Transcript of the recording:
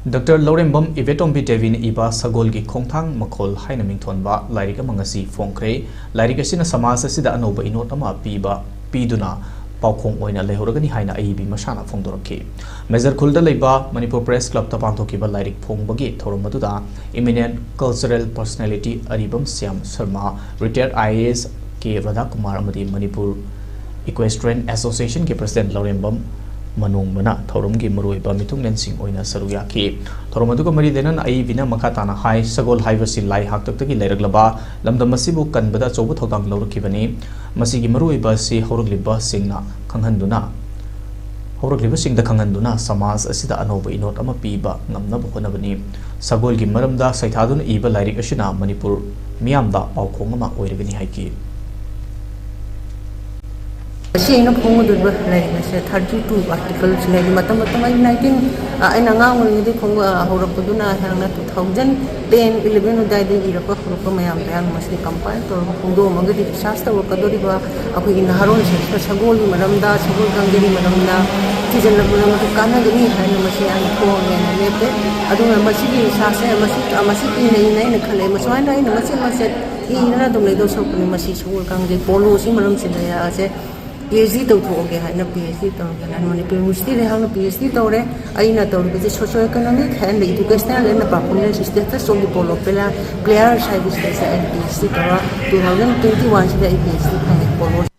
Dr. Laurembam ELITETV iba Shagol ki khongthang makhol haina mingtholba lairik ngasi phongkhre lairik asina samaj asida anoba inot ama piba piduna paukhong oina lehoragani haina aibi masana phongdorakhi Major khulda leiba Manipur Press Club ta pangthokiba lairik phongbagi thoromaduda eminent cultural personality Aribam Syam Sharma retired IAS ke Radha Kumar amadi Manipur Equestrian Association ke President Laurembam Manung mana thorum gi maroi ba mitung lensing oina saruya ki thorum adu ko mari denan ai bina makatana hai Shagol haivasi lai hak tak gi leiraglaba lamdam masibu kanbada chobu thodang lawrki bani masigi maroi ba si horogliba singna khanghanduna horogliba singda khanghanduna samaj asida anoba inot ama piba ngamna bkhona bani Shagol gi maramda saithaduna iba lairik asina Manipur miyamda paukhong ama oiragani haiki She no Pongo like 32 articles like Matamata 19 Ananga the Ponga Horopoduna Hana 2010 11 died in Irapa Mayam must be compiled or Pongo Magadi Shasta or Kadoriba in Haron Shagol Madamda Shagol Kangari Madamda Tijan Kana Gani Hanamasi and Pong and Lepe Aduna Masiki Sasa Masiki in a Kale Maswana in Masima said he another lady so Masi Shagol Kangi Polo Simaram said PhD to haina PhD to Manipur University have PhD to aina to socio-economic and educational and performance status of the polo player service and PhD to 2021 PhD polo